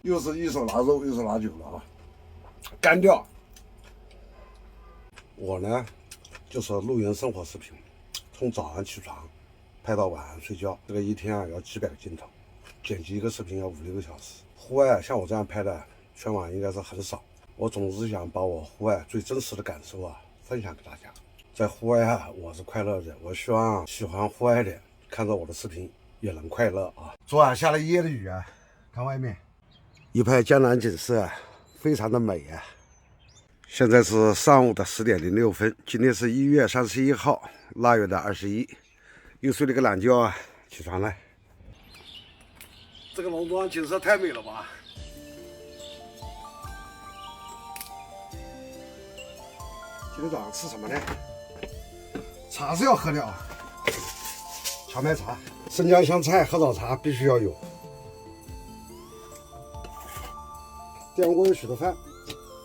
又是一手拿肉，又是拿酒了啊，干掉。我呢，就是露营生活视频，从早上起床拍到晚上睡觉，这个一天要几百个镜头，剪辑一个视频要5-6个小时。户外像我这样拍的，全网应该是很少。我总是想把我户外最真实的感受分享给大家。在户外我是快乐的，我希望喜欢户外的看着我的视频也能快乐啊。昨晚下了一夜的雨看外面一派江南景色非常的美现在是上午的10点06分，今天是1月31号，腊月的21，又睡了个懒觉起床了。这个农庄景色太美了吧！今天早上吃什么呢？茶是要喝的荞麦茶、生姜香菜喝早茶必须要有。电锅有许多饭，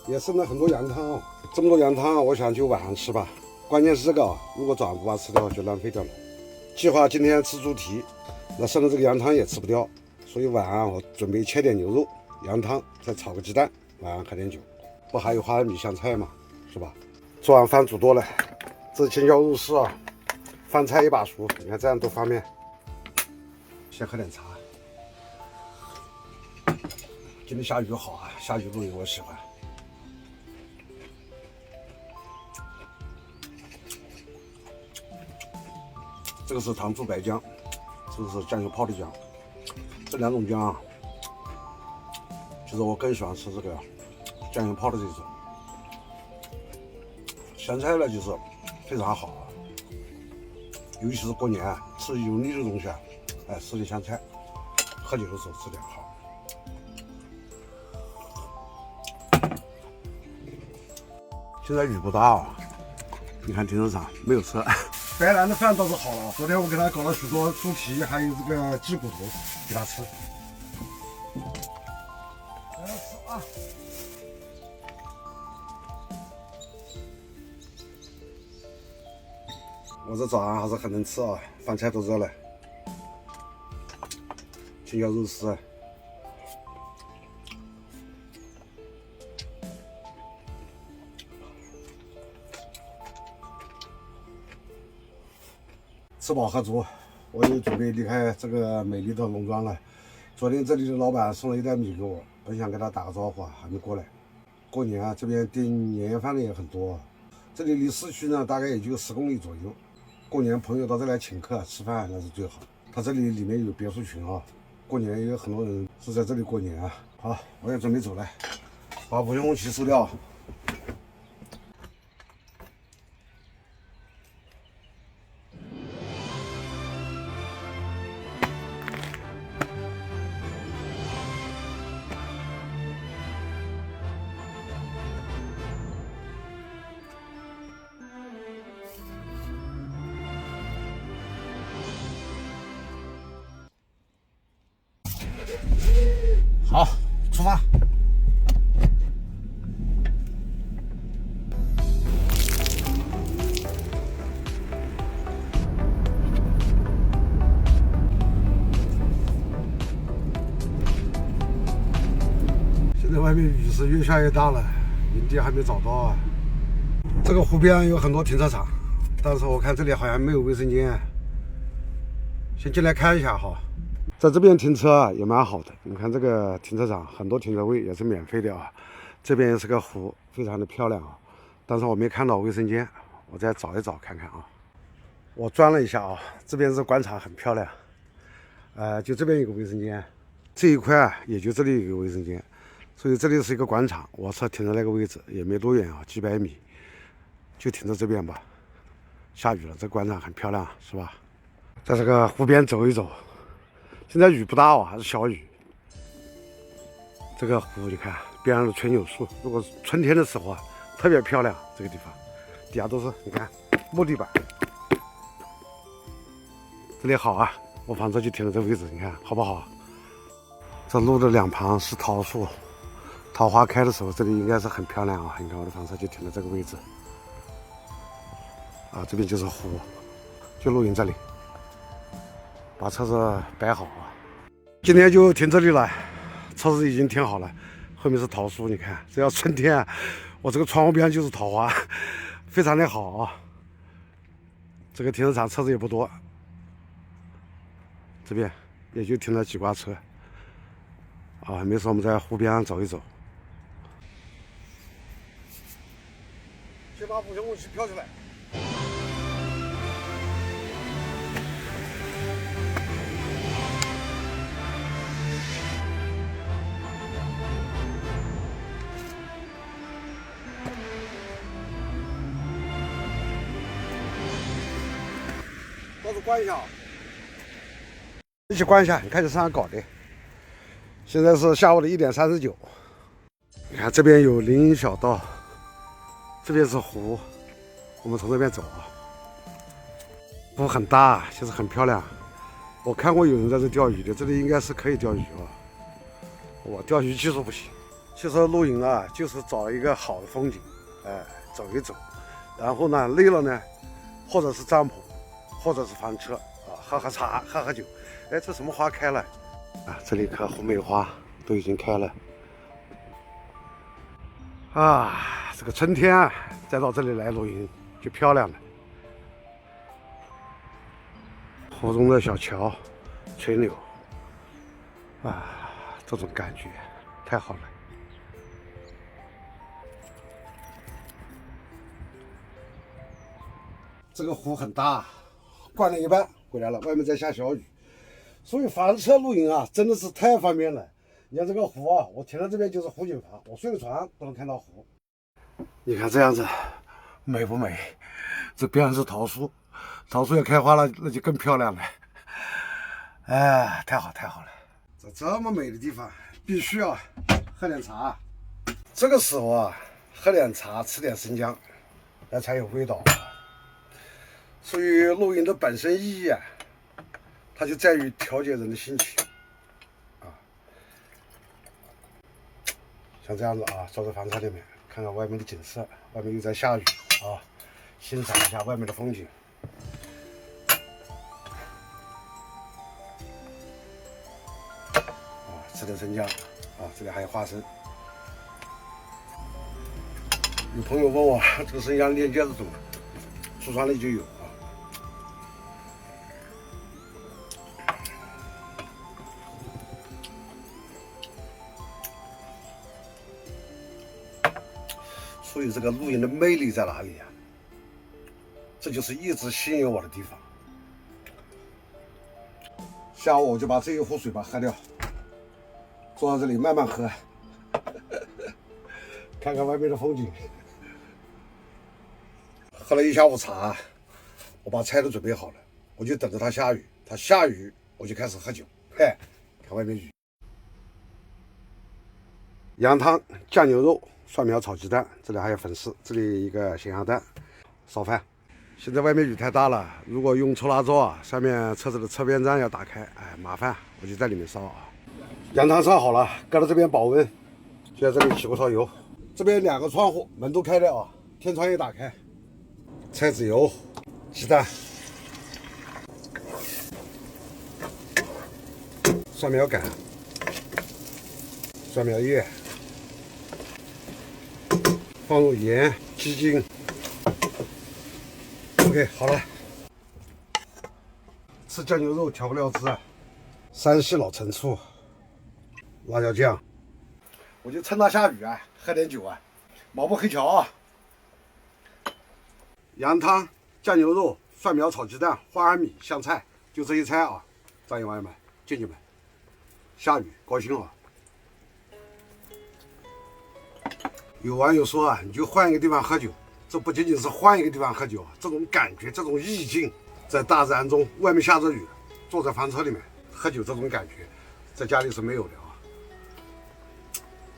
也剩了很多羊汤这么多羊汤我想就晚上吃吧。关键是这个如果早上不把它吃掉就浪费掉了。计划今天吃猪蹄，那剩的这个羊汤也吃不掉，所以晚上我准备切点牛肉、羊汤，再炒个鸡蛋，晚上喝点酒。不还有花生米、香菜吗？是吧？做完饭煮多了，这青椒肉丝饭菜一把熟，你看这样多方便。先喝点茶。今天下雨好下雨露营我喜欢。这个是糖醋白姜，这个是酱油泡的姜，这两种姜其实我更喜欢吃这个酱油泡的这种。香菜呢就是非常好尤其是过年吃油腻的东西吃点香菜，喝酒的时候吃点好。现在雨不大你看停车场没有车。白兰的饭倒是好了，昨天我给他搞了许多猪蹄，还有这个鸡骨头给他吃。来吃我这早上还是很能吃饭菜都热了。青椒肉丝吃饱喝足，我又准备离开这个美丽的农庄了。昨天这里的老板送了一袋米给我，本想跟他打个招呼还没过来。过年这边订年夜饭的也很多，这里离市区呢大概也就10公里左右。过年朋友到这来请客吃饭那是最好。他这里面有别墅群过年也有很多人是在这里过年好，我也准备走了，把无用气收掉。好，出发。现在外面雨是越下越大了，营地还没找到这个湖边有很多停车场，但是我看这里好像没有卫生间，先进来看一下在这边停车也蛮好的，你看这个停车场很多停车位也是免费的这边是个湖，非常的漂亮但是我没看到卫生间，我再找一找看看我转了一下这边是广场很漂亮就这边有个卫生间，这一块也就这里有个卫生间，所以这里是一个广场，我车停在那个位置也没多远几百米，就停在这边吧。下雨了，这广场很漂亮是吧？在这个湖边走一走，现在雨不大还是小雨。这个湖你看边上的春柳树，如果春天的时候特别漂亮。这个地方底下都是你看木地板，这里好我房车就停在这位置，你看好不好？这路的两旁是桃树，桃花开的时候这里应该是很漂亮你看我的房车就停在这个位置这边就是湖，就露营这里，把车子摆好今天就停这里了。车子已经停好了，后面是桃树，你看，只要春天，我这个窗户边就是桃花，非常的好啊。这个停车场车子也不多，这边也就停了几挂车啊。没事，我们在湖边上走一走。先把无线武器飘起来。倒是关一下，一起关一下。你看这上搞的。现在是下午的1点39。你看这边有林荫小道，这边是湖，我们从这边走啊。湖很大，其实很漂亮。我看过有人在这钓鱼的，这里应该是可以钓鱼啊。我钓鱼技术不行。其实露营啊，就是找一个好的风景，走一走，然后呢累了呢，或者是帐篷。或者是房车啊，喝喝茶，喝喝酒。哎，这什么花开了啊？这里棵红梅花都已经开了啊！这个春天啊，再到这里来露营就漂亮了。湖中的小桥，垂柳啊，这种感觉太好了。这个湖很大。灌了一半回来了，外面在下小雨，所以房车露营啊，真的是太方便了。你看这个湖啊，我停在这边就是湖景房，我睡个床都能看到湖。你看这样子美不美？这边上是桃树，桃树也开花了，那就更漂亮了。哎，太好太好了！这么美的地方，必须要喝点茶。这个时候啊，喝点茶，吃点生姜，那才有味道。至于露营的本身意义啊，它就在于调节人的心情啊。像这样子啊，坐在房车里面，看看外面的景色，外面又在下雨啊，欣赏一下外面的风景。啊，吃点生姜啊，这里还有花生。有朋友问我这个生姜链接是怎么，橱窗里就有。所以这个露营的魅力在哪里呀？这就是一直吸引我的地方。下午我就把这一壶水吧喝掉，坐在这里慢慢喝，看看外面的风景。喝了一下午茶，我把菜都准备好了，我就等着它下雨。它下雨，我就开始喝酒。嘿，看外面雨。羊汤、酱牛肉、蒜苗炒鸡蛋，这里还有粉丝，这里一个咸鸭蛋，烧饭。现在外面雨太大了，如果用抽拉座啊，上面车子的侧边站要打开，哎，麻烦，我就在里面烧啊。羊汤烧好了，搁到这边保温，就在这里起锅烧油。这边2个窗户，门都开的啊，天窗也打开。菜籽油、鸡蛋、蒜苗杆、蒜苗叶。放入盐、鸡精 ，OK， 好了。吃酱牛肉调不料汁啊，山西老陈醋、辣椒酱。我就趁它下雨啊，喝点酒啊，毛不黑条啊。羊汤、酱牛肉、蒜苗炒鸡蛋、花生米、香菜，就这一餐啊。战友们、舅舅们，下雨高兴啊！有网友说啊，你就换一个地方喝酒，这不仅仅是换一个地方喝酒，这种感觉，这种意境，在大自然中，外面下着雨，坐在房车里面喝酒，这种感觉，在家里是没有的啊。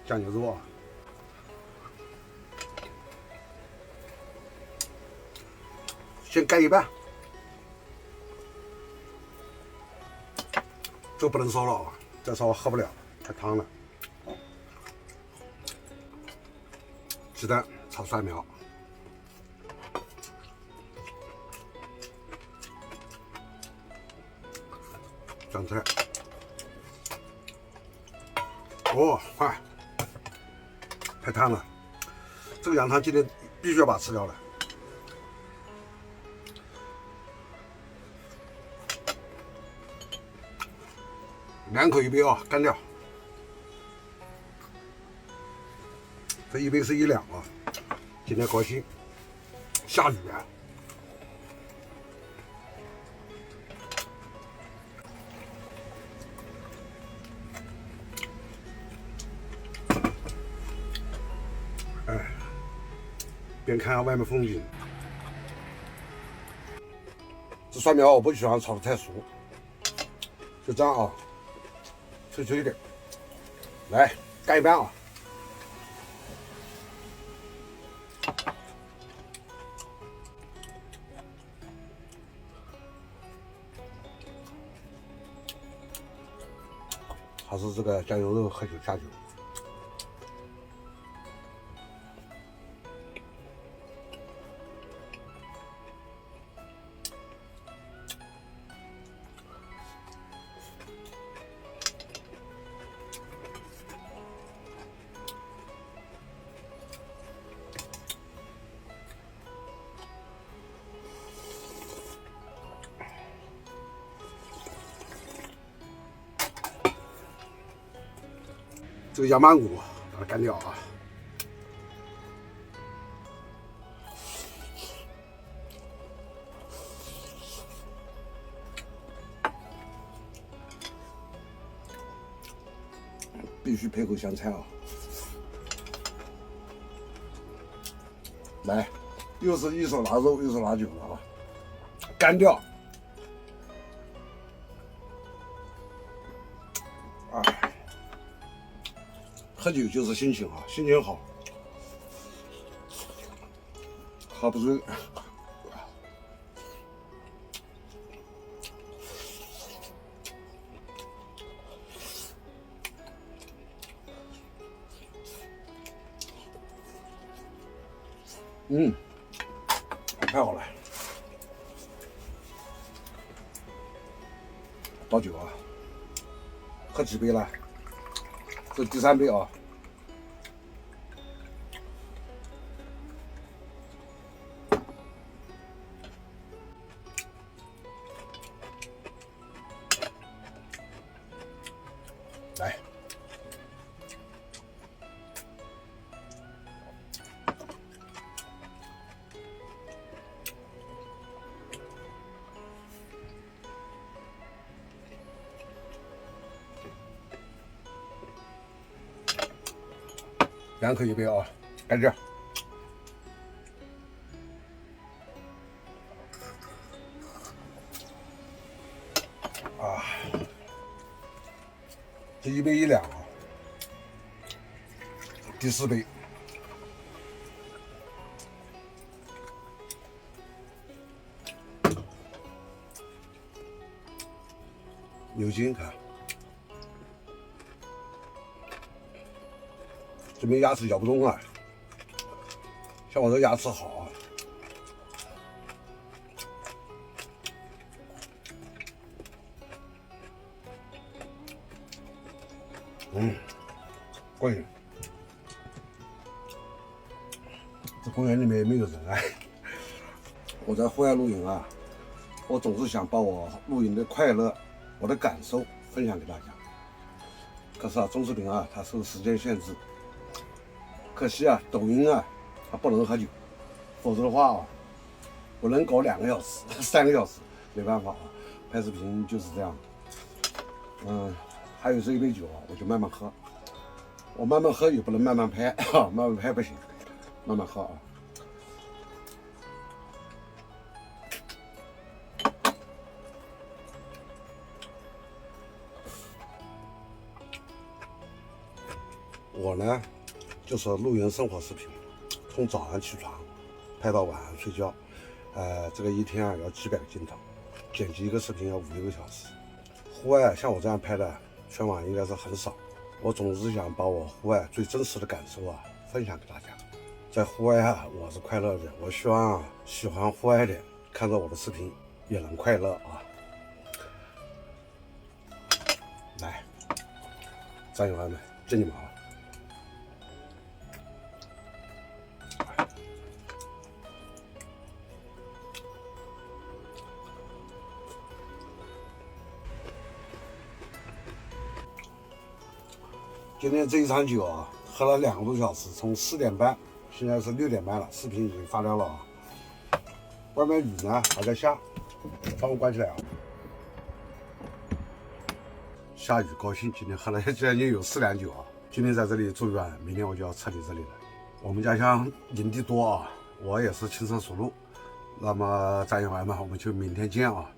酱牛肉啊，先盖一半，这不能烧了啊，再烧喝不了，太烫了。鸡蛋炒蒜苗，酱菜，哦，快，太烫了。这个羊汤今天必须要把它吃掉了。2口一杯啊，干掉。这一杯是1两啊。今天高兴，下雨啊。哎，边看下外面风景。这蒜苗我不喜欢炒得太熟，就这样啊，脆脆的。来干一半啊！还是这个酱油肉喝酒下酒。这个羊板骨把它干掉啊！必须配口香菜啊！来，又是一手拿肉，一手拿酒了啊！干掉！啊！喝酒就是心情啊，心情好，喝不醉。太好了，倒酒啊，喝几杯了？这第3杯啊。来。2口一杯啊，干这。啊，这1杯1两啊，第4杯。牛筋看。这边牙齿咬不动啊，像我这牙齿好啊。过瘾。这公园里面也没有人啊。我在户外露营啊，我总是想把我露营的快乐、我的感受分享给大家。可是啊，钟视频啊，它受时间限制。可惜啊，抖音啊，它不能喝酒，否则的话啊，我能搞2个小时、3个小时，没办法啊，拍视频就是这样。还有这1杯酒啊，我就慢慢喝。我慢慢喝也不能慢慢拍啊，慢慢拍不行，慢慢喝啊。我呢，就是露营生活视频，从早上起床拍到晚上睡觉，这个一天啊要几百个镜头，剪辑一个视频要5-6个小时。户外像我这样拍的，全网应该是很少。我总是想把我户外最真实的感受啊分享给大家。在户外啊，我是快乐的。我希望啊，喜欢户外的看着我的视频也能快乐啊。来，战友们。真你妈！今天这一场酒啊，喝了2个多小时，从4点半，现在是6点半了，视频已经发掉了啊。外面雨呢还在下，帮我关起来啊。下雨高兴，今天喝了将近有4两酒啊。今天在这里住一晚，明天我就要撤离这里了。我们家乡营地多啊，我也是轻车熟路。那么战友们，我们就明天见啊。